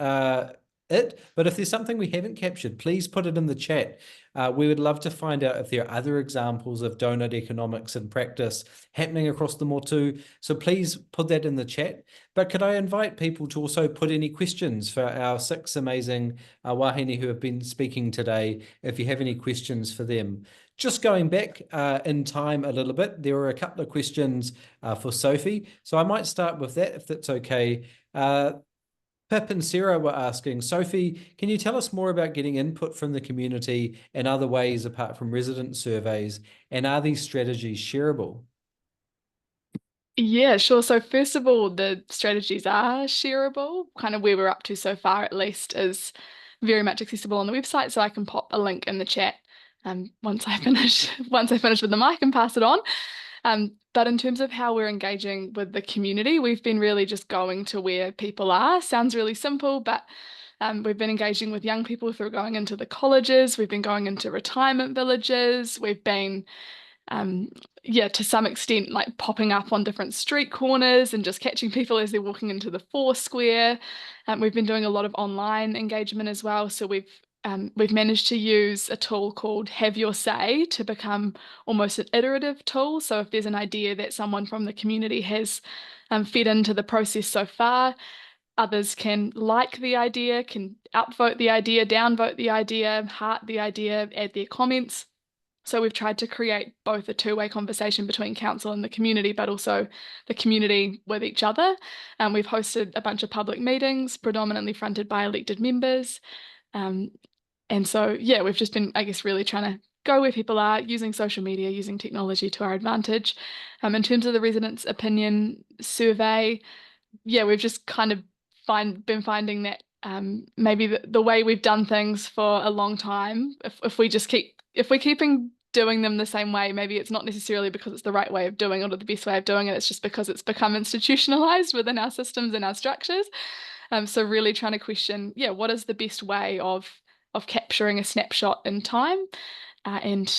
it, but if there's something we haven't captured, please put it in the chat. We would love to find out if there are other examples of Doughnut Economics in practice happening across the motu. So please put that in the chat. But could I invite people to also put any questions for our 6 amazing wahine who have been speaking today, if you have any questions for them. Just going back in time a little bit, there were a couple of questions for Sophie. So I might start with that, if that's okay. Pip and Sarah were asking, Sophie, can you tell us more about getting input from the community and other ways apart from resident surveys? And are these strategies shareable? Yeah, sure. So first of all, the strategies are shareable. Kind of where we're up to so far, at least, is very much accessible on the website. So I can pop a link in the chat once I finish with the mic and pass it on. But in terms of how we're engaging with the community, we've been really just going to where people are. Sounds really simple, but we've been engaging with young people through going into the colleges. We've been going into retirement villages. We've been, to some extent, like popping up on different street corners and just catching people as they're walking into the Foursquare. We've been doing a lot of online engagement as well. So we've managed to use a tool called Have Your Say to become almost an iterative tool. So if there's an idea that someone from the community has fed into the process so far, others can like the idea, can upvote the idea, downvote the idea, heart the idea, add their comments. So we've tried to create both a two-way conversation between council and the community, but also the community with each other. We've hosted a bunch of public meetings, predominantly fronted by elected members. And so, yeah, we've just been, I guess, really trying to go where people are, using social media, using technology to our advantage. In terms of the residents' opinion survey, yeah, we've just kind of been finding that maybe the way we've done things for a long time, if we're keeping doing them the same way, maybe it's not necessarily because it's the right way of doing it or the best way of doing it, it's just because it's become institutionalized within our systems and our structures. So really trying to question, yeah, what is the best way of capturing a snapshot in time? And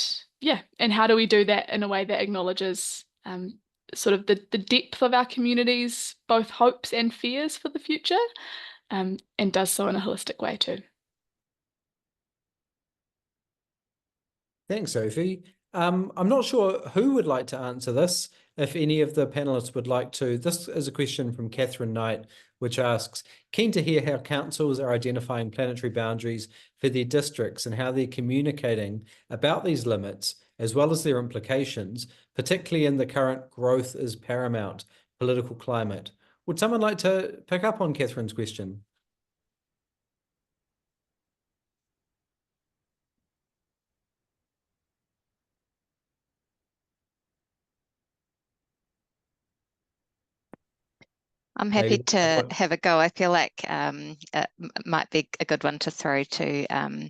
how do we do that in a way that acknowledges sort of the depth of our communities, both hopes and fears for the future, and does so in a holistic way too. Thanks, Sophie. I'm not sure who would like to answer this. If any of the panelists would like to. This is a question from Catherine Knight, which asks, keen to hear how councils are identifying planetary boundaries for their districts and how they're communicating about these limits, as well as their implications, particularly in the current growth is paramount political climate. Would someone like to pick up on Catherine's question? I'm happy to have a go. I feel like it might be a good one to throw to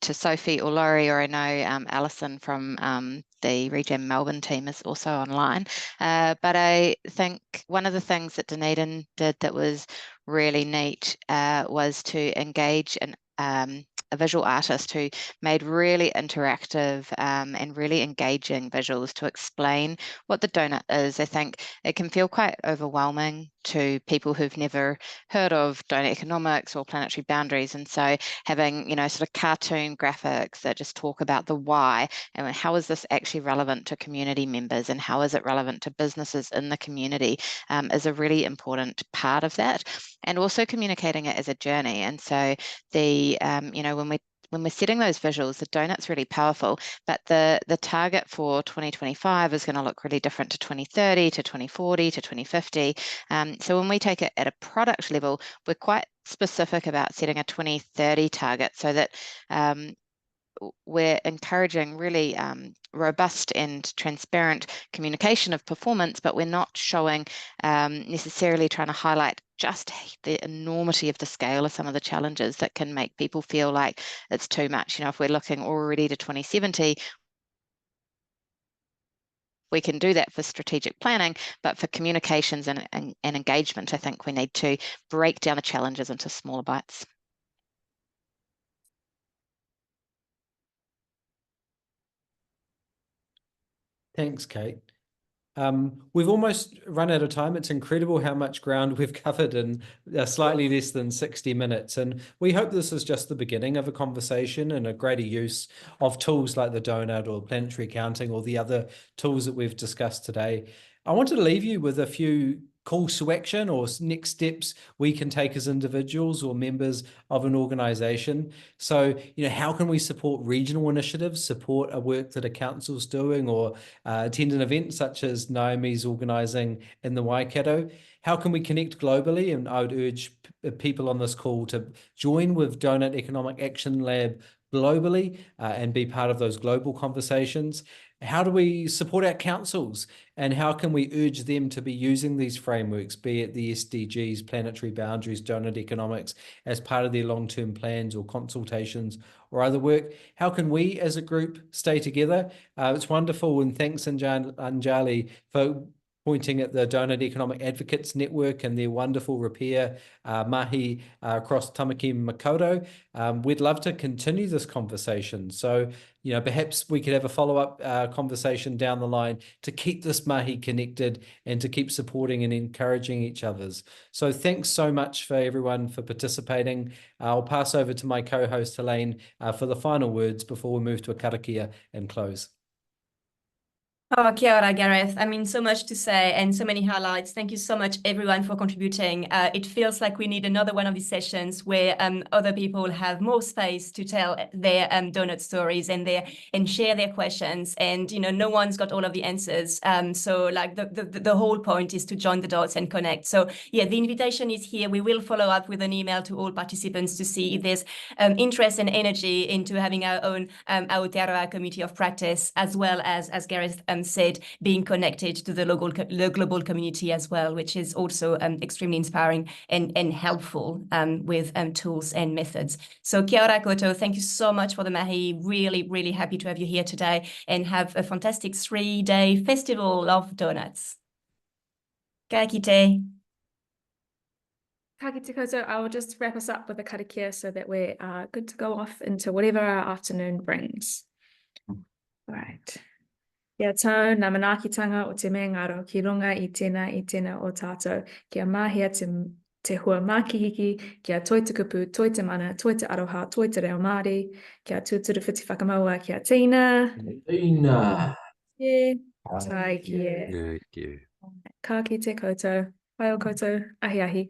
Sophie or Laurie, or I know Alison from the Regen Melbourne team is also online. But I think one of the things that Dunedin did that was really neat was to engage a visual artist who made really interactive and really engaging visuals to explain what the donut is. I think it can feel quite overwhelming to people who've never heard of donut economics or planetary boundaries, and so having, you know, sort of cartoon graphics that just talk about the why and how is this actually relevant to community members and how is it relevant to businesses in the community is a really important part of that, and also communicating it as a journey. And so the you know, when we're setting those visuals, the donut's really powerful, but the target for 2025 is going to look really different to 2030, to 2040, to 2050. So when we take it at a product level, we're quite specific about setting a 2030 target so that we're encouraging really robust and transparent communication of performance, but we're not showing necessarily trying to highlight just the enormity of the scale of some of the challenges that can make people feel like it's too much. You know, if we're looking already to 2070, we can do that for strategic planning, but for communications and engagement, I think we need to break down the challenges into smaller bites. Thanks, Kate. We've almost run out of time. It's incredible how much ground we've covered in slightly less than 60 minutes. And we hope this is just the beginning of a conversation and a greater use of tools like the donut or planetary accounting or the other tools that we've discussed today. I wanted to leave you with a few calls to action or next steps we can take as individuals or members of an organization. So, you know, how can we support regional initiatives, support a work that a council's doing, or attend an event such as Naomi's organizing in the Waikato? How can we connect globally? And I would urge people on this call to join with Doughnut Economic Action Lab globally and be part of those global conversations. How do we support our councils, and how can we urge them to be using these frameworks, be it the SDGs, planetary boundaries, Doughnut Economics, as part of their long-term plans or consultations or other work? How can we as a group stay together? It's wonderful, and thanks Anjali for pointing at the Doughnut Economic Advocates Network and their wonderful repair mahi across Tamaki and Makaurau. We'd love to continue this conversation. So, you know, perhaps we could have a follow-up conversation down the line to keep this mahi connected and to keep supporting and encouraging each other's. So thanks so much for everyone for participating. I'll pass over to my co-host Helene for the final words before we move to a karakia and close. Oh, kia ora, Gareth. I mean, so much to say and so many highlights. Thank you so much, everyone, for contributing. It feels like we need another one of these sessions where other people have more space to tell their donut stories and share their questions. And, you know, no one's got all of the answers. So like the whole point is to join the dots and connect. So yeah, the invitation is here. We will follow up with an email to all participants to see if there's interest and energy into having our own Aotearoa community of practice, as well as Gareth said, being connected to the global community as well, which is also extremely inspiring and helpful with tools and methods. So kia ora koutou, thank you so much for the mahi. Really, really happy to have you here today and have a fantastic 3-day festival of donuts. Ka kite. Ka kite koutou. I will just wrap us up with a karakia so that we're good to go off into whatever our afternoon brings. All right. Kia tau ngā manaakitanga o te mea ngaro ki runga I tēnā o tātou. Kia mahia te hua mākihiki, kia toi te kupu, toi te mana, toi te aroha, toi te reo Māori, kia tūturu whiti whakamaua, kia Teina. Teina. Yeah. Tai kia. Good, good. Ka kite koutou. Pai o koutou. Ahi ahi.